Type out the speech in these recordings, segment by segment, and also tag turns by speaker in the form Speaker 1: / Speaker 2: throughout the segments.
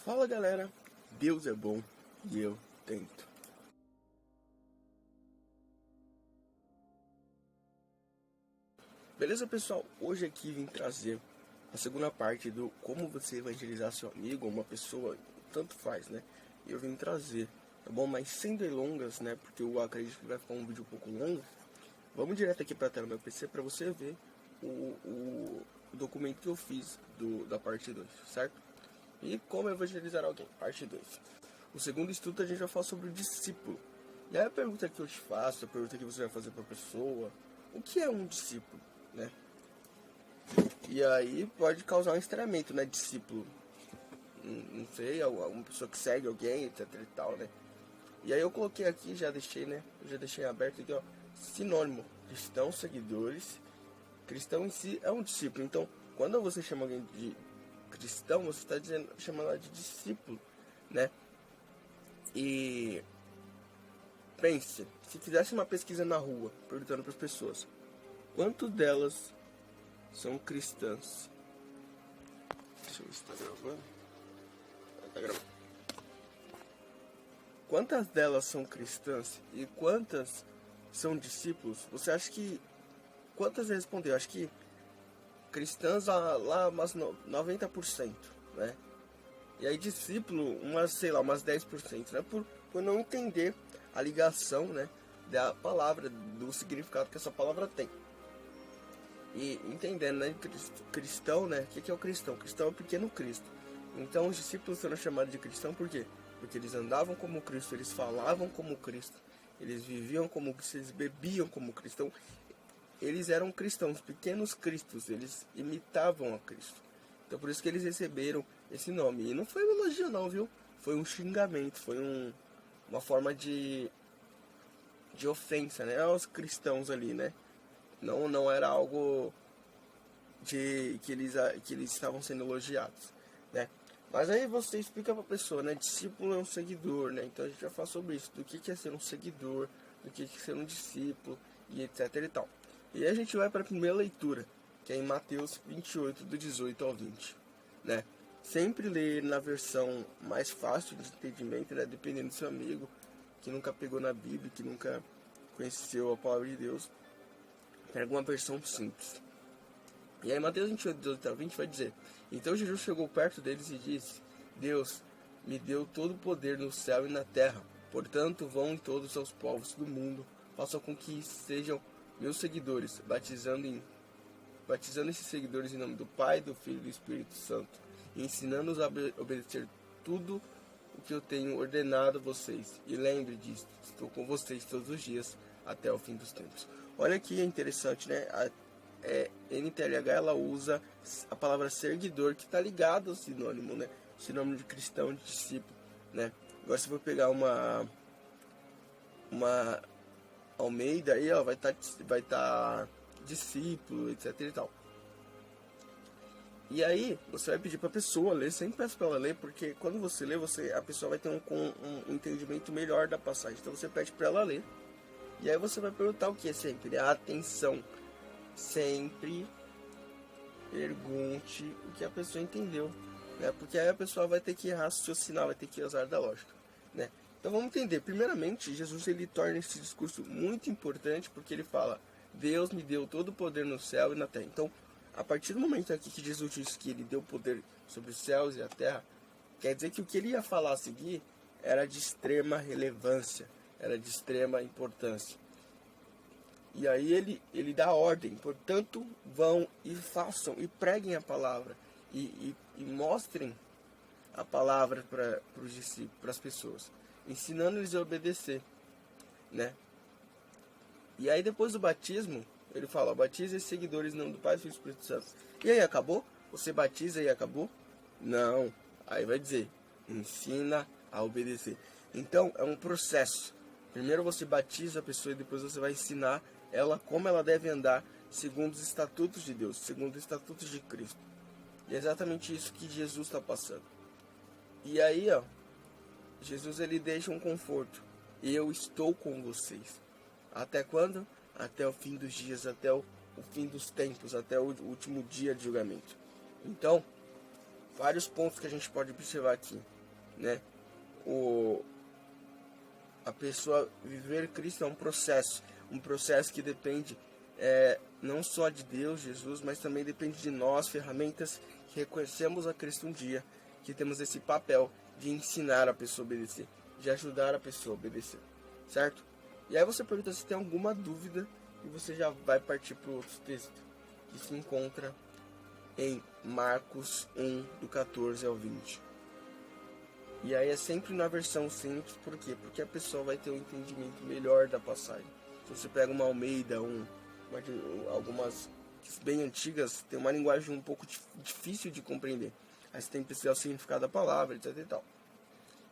Speaker 1: Fala galera, Deus é bom e eu tento. Beleza pessoal, hoje aqui vim trazer a segunda parte do como você evangelizar seu amigo ou uma pessoa, tanto faz, né? Eu vim trazer, tá bom? Mas sem delongas, né? Porque eu acredito que vai ficar um vídeo um pouco longo. Vamos direto aqui para a tela do meu PC para você ver o documento que eu fiz da parte 2, certo? E como evangelizar alguém, parte 2. O segundo estudo a gente vai falar sobre o discípulo. E aí a pergunta que eu te faço, a pergunta que você vai fazer para a pessoa, o que é um discípulo, né? E aí pode causar um estranhamento, né, discípulo. Não sei, uma pessoa que segue alguém, etc e tal, né? E aí eu coloquei aqui, já deixei, né? Eu já deixei aberto aqui, ó, sinônimo, cristãos, seguidores. Cristão em si é um discípulo. Então, quando você chama alguém de cristão, você está chamando ela de discípulo, né? E pense, se fizesse uma pesquisa na rua, perguntando para as pessoas, quantas delas são cristãs? Deixa eu ver se está gravando. Tá gravando. Quantas delas são cristãs e quantas são discípulos? Você acha que... Quantas respondeu? Acho que cristãs lá umas 90%, né? E aí discípulo, umas 10%, né? Por não entender a ligação, né, da palavra, do significado que essa palavra tem. E entendendo, né, cristão, né? O que é o cristão? O cristão é o pequeno Cristo. Então os discípulos foram chamados de cristão por quê? Porque eles andavam como Cristo, eles falavam como Cristo, eles viviam como Cristo, eles bebiam como cristão. Eles eram cristãos, pequenos cristos, eles imitavam a Cristo. Então por isso que eles receberam esse nome. E não foi um elogio não, viu? Foi um xingamento, foi uma forma de ofensa, né? Aos cristãos ali, né? Não era algo de que eles estavam sendo elogiados, né? Mas aí você explica pra pessoa, né? Discípulo é um seguidor, né? Então a gente vai falar sobre isso, do que é ser um seguidor, do que é ser um discípulo e etc e tal. E aí a gente vai para a primeira leitura, que é em Mateus 28, do 18 ao 20, né? Sempre ler na versão mais fácil de entendimento, né? Dependendo do seu amigo, que nunca pegou na Bíblia, que nunca conheceu a palavra de Deus, pega uma versão simples. E aí Mateus 28, 18 ao 20 vai dizer: Então Jesus chegou perto deles e disse: Deus me deu todo o poder no céu e na terra. Portanto, vão em todos os povos do mundo, façam com que sejam meus seguidores, batizando esses seguidores em nome do Pai, do Filho e do Espírito Santo, e ensinando-os a obedecer tudo o que eu tenho ordenado a vocês. E lembre disso, estou com vocês todos os dias, até o fim dos tempos. Olha que interessante, né? A NTLH, ela usa a palavra seguidor, que está ligado ao sinônimo, né? Sinônimo de cristão, de discípulo, né? Agora se for pegar uma Almeida aí, ó, vai tá discípulo, etc e tal. E aí você vai pedir para a pessoa ler, sempre peço para ela ler, porque quando você lê, a pessoa vai ter um entendimento melhor da passagem. Então você pede para ela ler. E aí você vai perguntar o que é sempre? Atenção. Sempre pergunte o que a pessoa entendeu, né? Porque aí a pessoa vai ter que raciocinar, vai ter que usar da lógica, né? Então vamos entender. Primeiramente, Jesus ele torna esse discurso muito importante porque ele fala: Deus me deu todo o poder no céu e na terra. Então, a partir do momento aqui que Jesus disse que ele deu poder sobre os céus e a terra, quer dizer que o que ele ia falar a seguir era de extrema relevância, era de extrema importância. E aí ele dá ordem, portanto, vão e façam e preguem a palavra e mostrem a palavra para os discípulos, para as pessoas, ensinando-lhes a obedecer, né? E aí depois do batismo, ele fala: batiza esses seguidores em nome do Pai, do Filho e do Espírito Santo. E aí, acabou? Você batiza e acabou? Não. Aí vai dizer: ensina a obedecer. Então é um processo. Primeiro você batiza a pessoa e depois você vai ensinar ela como ela deve andar segundo os estatutos de Deus, segundo os estatutos de Cristo. E é exatamente isso que Jesus está passando. E aí, ó, Jesus ele deixa um conforto: eu estou com vocês. Até quando? Até o fim dos dias, até o fim dos tempos, até o último dia de julgamento. Então, vários pontos que a gente pode observar aqui. né? A pessoa viver Cristo é um processo que depende não só de Deus, Jesus, mas também depende de nós, ferramentas que reconhecemos a Cristo um dia, que temos esse papel de ensinar a pessoa a obedecer, de ajudar a pessoa a obedecer, certo? E aí você pergunta se tem alguma dúvida e você já vai partir para o outro texto, que se encontra em Marcos 1, do 14 ao 20. E aí é sempre na versão simples, por quê? Porque a pessoa vai ter um entendimento melhor da passagem. Se você pega uma Almeida, algumas bem antigas, tem uma linguagem um pouco difícil de compreender. Aí você tem que pesquisar o significado da palavra, etc e tal.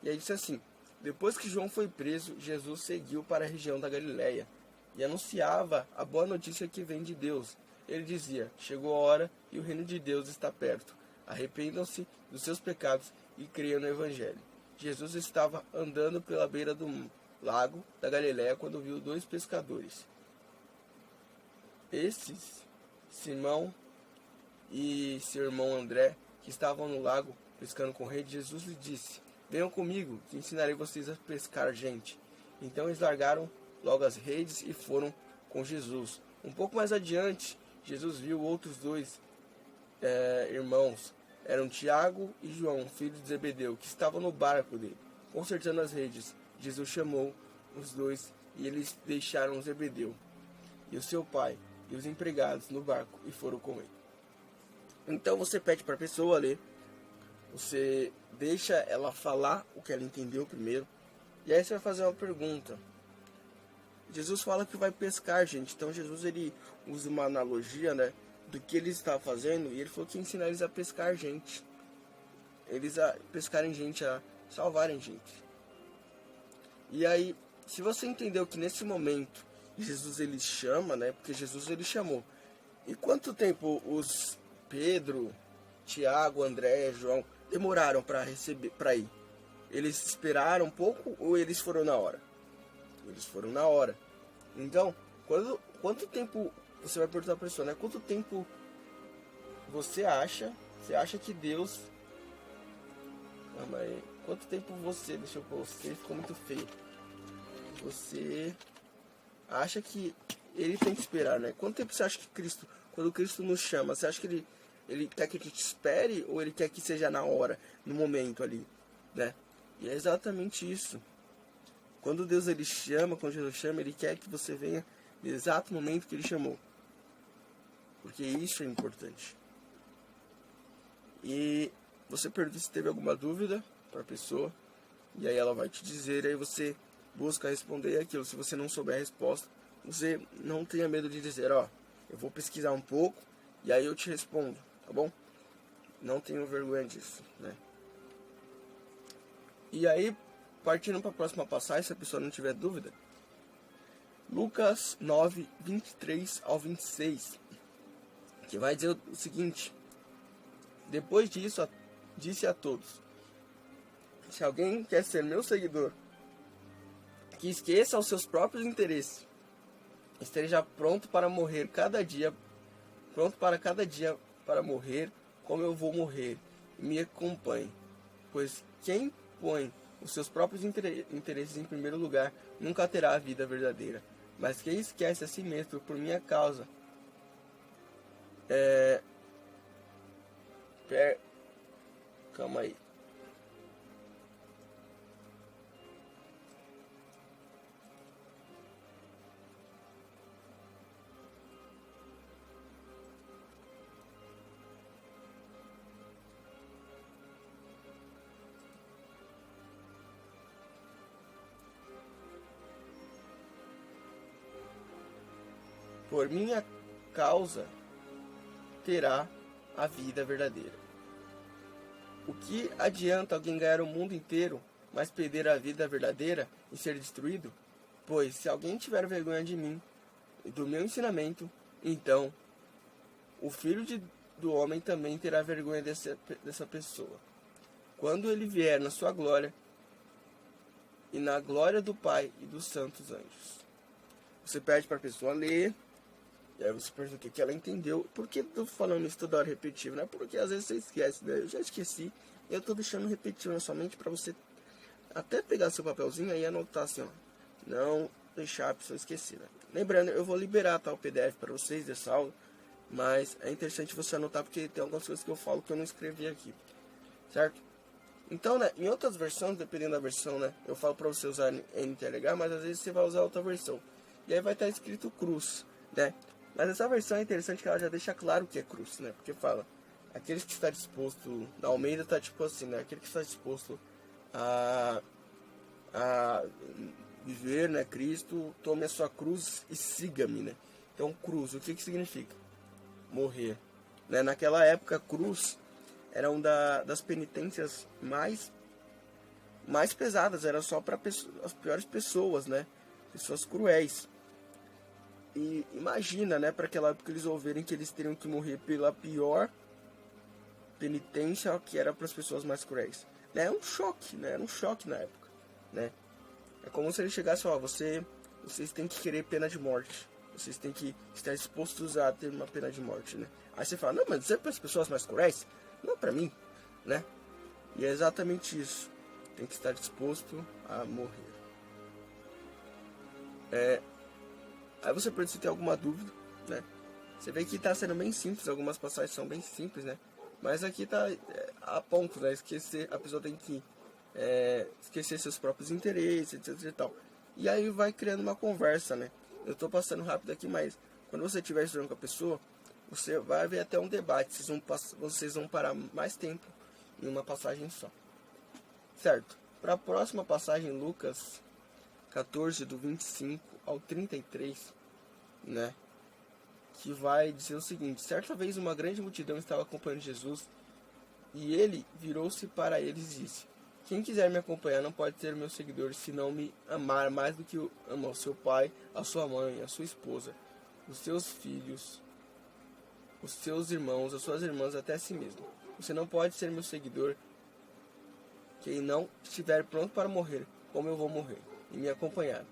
Speaker 1: E aí diz assim: depois que João foi preso, Jesus seguiu para a região da Galileia e anunciava a boa notícia que vem de Deus. Ele dizia: chegou a hora e o reino de Deus está perto. Arrependam-se dos seus pecados e creiam no Evangelho. Jesus estava andando pela beira do lago da Galileia quando viu 2 pescadores. Esses, Simão e seu irmão André, que estavam no lago pescando com rede, Jesus lhe disse: venham comigo, que ensinarei vocês a pescar gente. Então eles largaram logo as redes e foram com Jesus. Um pouco mais adiante, Jesus viu outros 2 irmãos. Eram Tiago e João, filhos de Zebedeu, que estavam no barco dele, consertando as redes. Jesus chamou os 2 e eles deixaram Zebedeu e o seu pai e os empregados no barco e foram com ele. Então você pede para a pessoa ler, você deixa ela falar o que ela entendeu primeiro, e aí você vai fazer uma pergunta. Jesus fala que vai pescar, gente. Então Jesus ele usa uma analogia, né, do que ele está fazendo, e ele falou que ensina eles a pescar gente. Eles a pescarem gente, a salvarem gente. E aí, se você entendeu que nesse momento Jesus ele chama, né, porque Jesus ele chamou. E quanto tempo os Pedro, Tiago, André, João demoraram para ir? Eles esperaram um pouco ou eles foram na hora? Eles foram na hora. Então, quanto tempo, você vai perguntar para a pessoa, né? Quanto tempo você acha que Deus... Calma aí. Quanto tempo deixa eu pôr, você ficou muito feio. Você acha que ele tem que esperar, né? Quanto tempo você acha que Cristo, quando Cristo nos chama, você acha que ele quer que a gente espere ou ele quer que seja na hora, no momento ali, né? E é exatamente isso. Quando Deus ele chama, quando Jesus chama, ele quer que você venha no exato momento que ele chamou. Porque isso é importante. E você pergunta se teve alguma dúvida para a pessoa, e aí ela vai te dizer, aí você busca responder aquilo. Se você não souber a resposta, você não tenha medo de dizer, ó, eu vou pesquisar um pouco e aí eu te respondo, tá bom? Não tenho vergonha disso, né? E aí, partindo para a próxima passagem, se a pessoa não tiver dúvida, Lucas 9, 23 ao 26, que vai dizer o seguinte: depois disso, disse a todos: se alguém quer ser meu seguidor, que esqueça os seus próprios interesses, esteja pronto para cada dia para morrer, como eu vou morrer, e me acompanhe. Pois quem põe os seus próprios interesses em primeiro lugar nunca terá a vida verdadeira. Mas quem esquece a si mesmo por minha causa calma aí. Por minha causa terá a vida verdadeira. O que adianta alguém ganhar o mundo inteiro, mas perder a vida verdadeira e ser destruído? Pois se alguém tiver vergonha de mim e do meu ensinamento, então o Filho do Homem também terá vergonha dessa pessoa, quando ele vier na sua glória e na glória do Pai e dos santos anjos. Você pede para a pessoa ler, e aí você pergunta o que ela entendeu. Por que estou falando isso toda hora repetitivo, né? Porque às vezes você esquece, né? Eu já esqueci, Eu tô deixando repetido na sua mente para você até pegar seu papelzinho aí e anotar assim, ó. Não deixar a pessoa esquecida. Lembrando, eu vou liberar o PDF para vocês dessa aula, mas é interessante você anotar porque tem algumas coisas que eu falo que eu não escrevi aqui, certo? Então, né, em outras versões, dependendo da versão, né, eu falo para você usar NTLH, mas às vezes você vai usar outra versão. E aí vai estar escrito cruz, né? Mas essa versão é interessante que ela já deixa claro o que é cruz, né? Porque fala, aqueles que está disposto, na Almeida tá tipo assim, né? Aquele que está disposto a viver, né, Cristo, tome a sua cruz e siga-me, né? Então, cruz, o que significa? Morrer. Né? Naquela época, cruz era uma das penitências mais pesadas, era só para as piores pessoas, né? Pessoas cruéis. E imagina, né, para aquela época eles ouvirem que eles teriam que morrer pela pior penitência que era para as pessoas mais cruéis. Né? É um choque, né? Era um choque na época, né? É como se ele chegasse, ó, vocês têm que querer pena de morte. Vocês têm que estar dispostos a ter uma pena de morte, né? Aí você fala, não, mas isso é para as pessoas mais cruéis? Não para mim, né? E é exatamente isso. Tem que estar disposto a morrer. Aí você pode se ter alguma dúvida, né? Você vê que está sendo bem simples, algumas passagens são bem simples, né? Mas aqui tá a ponto, né? A pessoa tem que esquecer seus próprios interesses, etc e tal. E aí vai criando uma conversa, né? Eu tô passando rápido aqui, mas quando você estiver estudando com a pessoa, você vai haver até um debate. Vocês vão parar mais tempo em uma passagem só. Certo? Para a próxima passagem, Lucas 14, do 25 ao 33, né? Que vai dizer o seguinte: certa vez uma grande multidão estava acompanhando Jesus, e ele virou-se para eles e disse: quem quiser me acompanhar não pode ser meu seguidor se não me amar mais do que ama o seu pai, a sua mãe, a sua esposa, os seus filhos, os seus irmãos, as suas irmãs, até a si mesmo. Você não pode ser meu seguidor quem não estiver pronto para morrer, como eu vou morrer, e me acompanhar.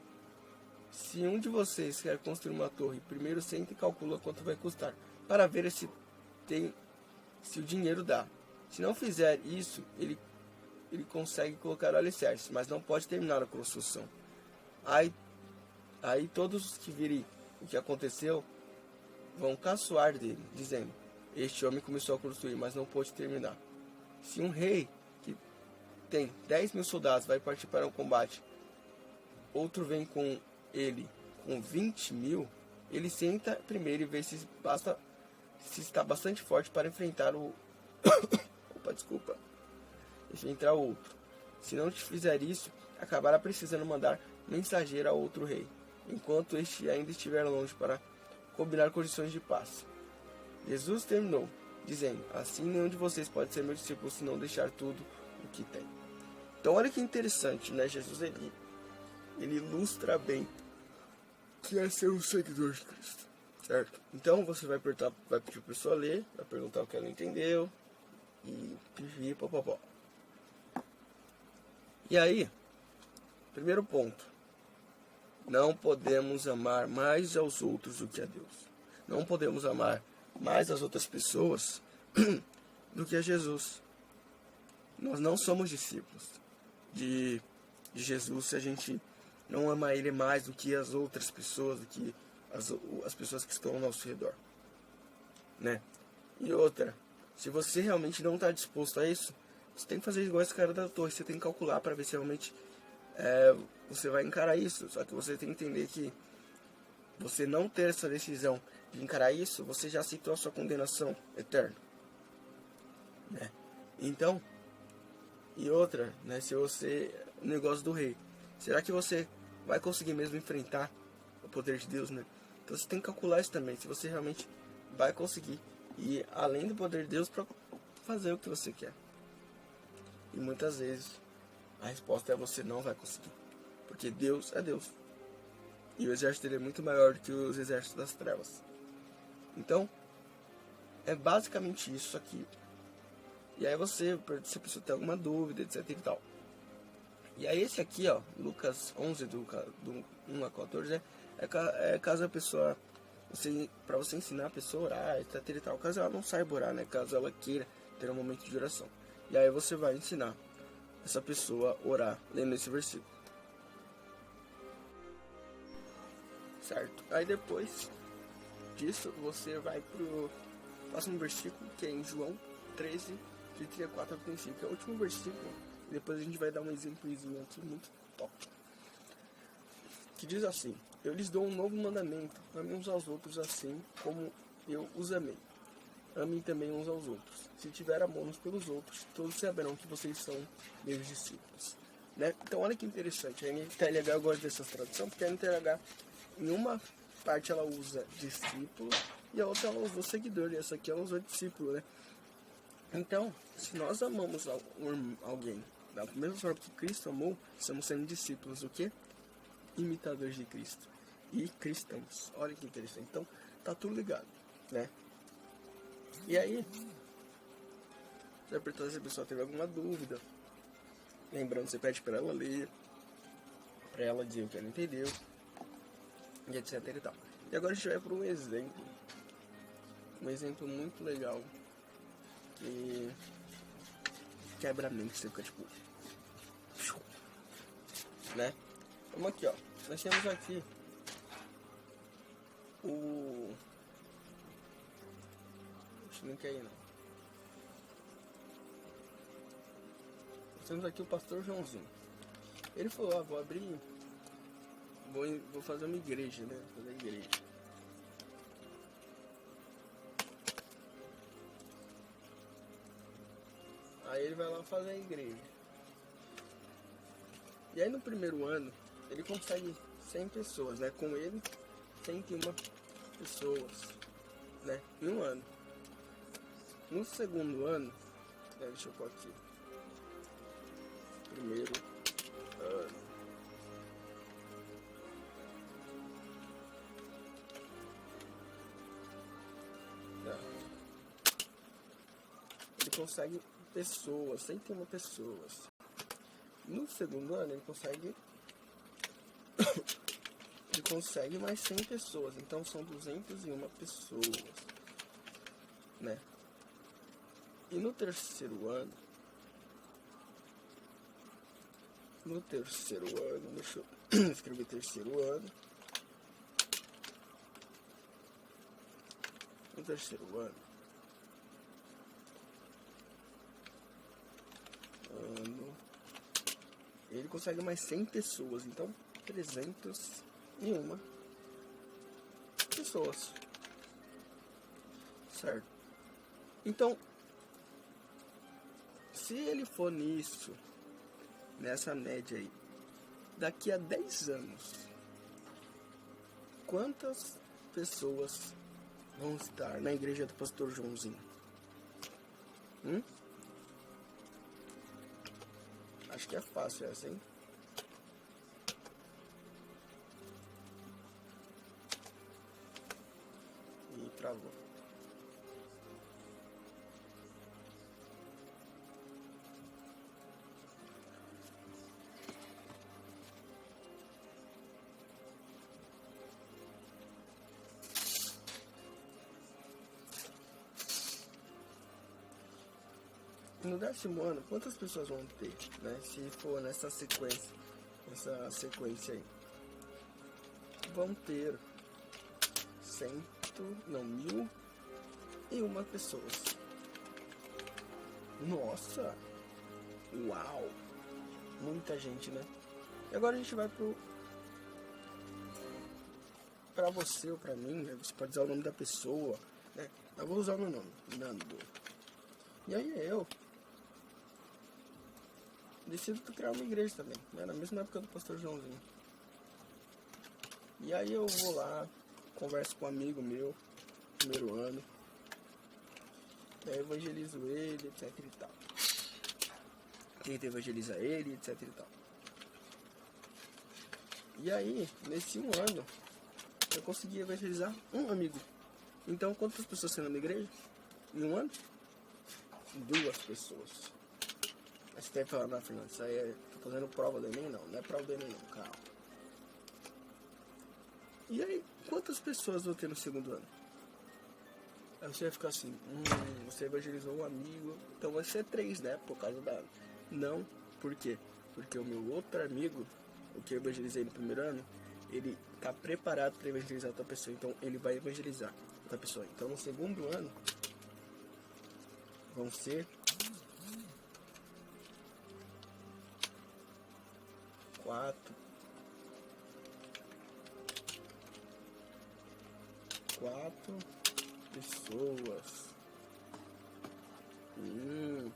Speaker 1: Se um de vocês quer construir uma torre, primeiro senta e calcula quanto vai custar, para ver se o dinheiro dá. Se não fizer isso, ele consegue colocar o alicerce, mas não pode terminar a construção. Aí todos os que virem o que aconteceu vão caçoar dele, dizendo: este homem começou a construir, mas não pôde terminar. Se um rei que tem 10.000 soldados vai partir para um combate, outro vem com ele com 20.000, ele senta primeiro e vê se está bastante forte para enfrentar o enfrentar o outro. Se não te fizer isso, acabará precisando mandar mensageiro a outro rei, enquanto este ainda estiver longe, para combinar condições de paz. Jesus terminou, dizendo: assim nenhum de vocês pode ser meu discípulo se não deixar tudo o que tem. Então olha que interessante, né? Jesus ele ilustra bem que é ser um seguidor de Cristo, certo? Então você vai pedir para a pessoa ler, vai perguntar o que ela entendeu e pipi, popopó. E aí, primeiro ponto: não podemos amar mais aos outros do que a Deus. Não podemos amar mais as outras pessoas do que a Jesus. Nós não somos discípulos de Jesus se a gente não ama Ele mais do que as outras pessoas, do que as pessoas que estão ao nosso redor, né? E outra, se você realmente não está disposto a isso, você tem que fazer igual esse cara da torre. Você tem que calcular para ver se realmente você vai encarar isso. Só que você tem que entender que você não ter essa decisão de encarar isso, você já aceitou a sua condenação eterna, né? Então, e outra, né? Se você... O negócio do rei, será que você vai conseguir mesmo enfrentar o poder de Deus, né? Então você tem que calcular isso também, se você realmente vai conseguir ir além do poder de Deus para fazer o que você quer. E muitas vezes a resposta é: você não vai conseguir, porque Deus é Deus, e o exército dele é muito maior do que os exércitos das trevas. Então é basicamente isso aqui. E aí se a pessoa tem alguma dúvida, etc e tal. E aí esse aqui, ó, Lucas 11, do 1 a 14, é caso a pessoa, para você ensinar a pessoa a orar, etc e tal, caso ela não saiba orar, né, caso ela queira ter um momento de oração. E aí você vai ensinar essa pessoa a orar lendo esse versículo. Certo? Aí depois disso você vai pro próximo versículo, que é em João 13, de 34 a 35, que é o último versículo. E depois a gente vai dar um exemplozinho aqui muito top. Que diz assim: eu lhes dou um novo mandamento, amem uns aos outros assim como eu os amei. Amem também uns aos outros. Se tiver amor uns pelos outros, todos saberão que vocês são meus discípulos. Né? Então olha que interessante, a NTLH, eu gosto dessa tradução, porque a NTLH, em uma parte ela usa discípulo, e a outra ela usou seguidor, e essa aqui ela usou discípulo, né? Então, se nós amamos alguém da mesma forma que Cristo amou, estamos sendo discípulos do quê? Imitadores de Cristo. E cristãos. Olha que interessante. Então, tá tudo ligado, né? E aí, você vai perguntar se a pessoa teve alguma dúvida. Lembrando, você pede para ela ler, para ela dizer o que ela entendeu, e etc e tal. E agora a gente vai para um exemplo. Um exemplo muito legal. Que quebra a mente, você fica tipo... né? Vamos aqui, ó. Nós temos aqui o... Acho que não quer ir, não. Nós temos aqui o pastor Joãozinho. Ele falou, vou abrir... Vou fazer uma igreja, né? Vou fazer igreja. Aí ele vai lá fazer a igreja. E aí no primeiro ano, ele consegue 100 pessoas, né? Com ele, 101 pessoas, né? Em um ano. No segundo ano, deixa eu pôr aqui. Primeiro ano. Ele consegue pessoas, 101 pessoas. No segundo ano ele consegue mais 100 pessoas, então são 201 pessoas, né? E no terceiro ano, deixa eu escrever terceiro ano. No terceiro ano, ele consegue mais 100 pessoas, então 301 pessoas, certo? Então, se ele for nisso, nessa média aí, daqui a 10 anos, quantas pessoas vão estar na igreja do pastor Joãozinho? Acho que é fácil essa, hein? E travou. No 10º ano, quantas pessoas vão ter, né? Se for nessa sequência aí. Vão ter 1.001 pessoas. Nossa! Uau! Muita gente, né? E agora a gente vai pra você ou pra mim, né? Você pode usar o nome da pessoa, né? Eu vou usar o meu nome, Nando. E aí eu decido criar uma igreja também, né? Na mesma época do pastor Joãozinho. E aí eu vou lá, converso com um amigo meu, primeiro ano, evangelizo ele, etc e tal. Tento evangelizar ele, etc e tal. E aí, nesse um ano, eu consegui evangelizar um amigo. Então, quantas pessoas tem na minha igreja? Em um ano? 2 pessoas. Mas você deve falar, não, Fernando, isso aí tô fazendo prova do Enem? Não, não é prova do Enem não, calma. E aí, quantas pessoas vou ter no segundo ano? Aí você vai ficar assim, você evangelizou um amigo, então vai ser 3, né? Por causa da... Não, por quê? Porque o meu outro amigo, o que eu evangelizei no primeiro ano, ele tá preparado para evangelizar outra pessoa, então ele vai evangelizar outra pessoa. Então no segundo ano, vão ser 4 pessoas. E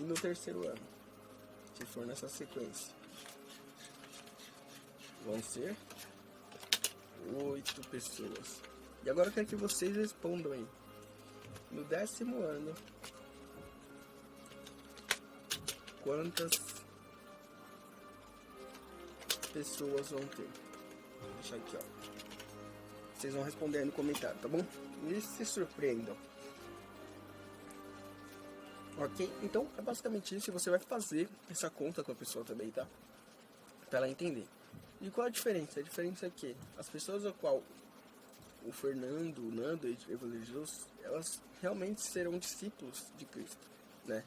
Speaker 1: no terceiro ano, se for nessa sequência, vão ser 8 pessoas. E agora eu quero que vocês respondam aí. No 10º ano, quantas pessoas vão ter? Vou deixar aqui, ó. Vocês vão responder aí no comentário, tá bom? E se surpreendam. Ok? Então, é basicamente isso. E você vai fazer essa conta com a pessoa também, tá? Pra ela entender. E qual a diferença? A diferença é que as pessoas a qual o Fernando, o Nando evangelizou, elas realmente serão discípulos de Cristo, né?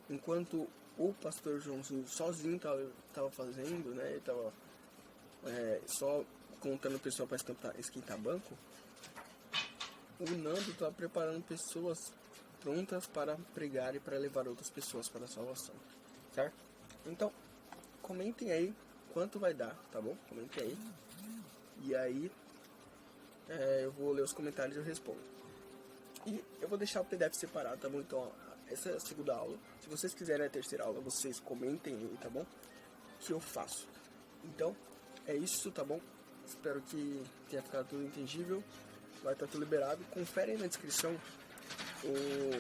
Speaker 1: Enquanto o pastor Joãozinho sozinho tava fazendo, né? Ele tava só contando pessoal para esquentar banco. O Nando estava preparando pessoas prontas para pregar e para levar outras pessoas para a salvação, certo? Então, comentem aí quanto vai dar, tá bom? Comentem aí. E aí, eu vou ler os comentários e eu respondo. E eu vou deixar o PDF separado, tá bom? Então, ó, essa é a segunda aula. Se vocês quiserem a terceira aula, vocês comentem aí, tá bom? Que eu faço. Então, é isso, tá bom? Espero que tenha ficado tudo entendível. Vai estar tudo liberado. Confere aí na descrição o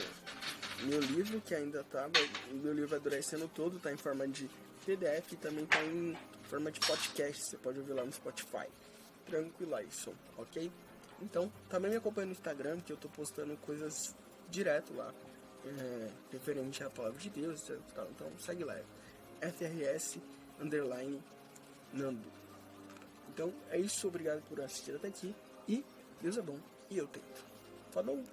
Speaker 1: meu livro, que ainda tá. O meu livro vai durar esse ano todo, tá em forma de PDF e também tá em forma de podcast. Você pode ouvir lá no Spotify. Tranquilaço, ok? Então, também me acompanha no Instagram, que eu tô postando coisas direto lá, referente à palavra de Deus, tal. Então segue lá, FRS_Nando. Então é isso, obrigado por assistir até aqui e Deus é bom e eu tento. Falou!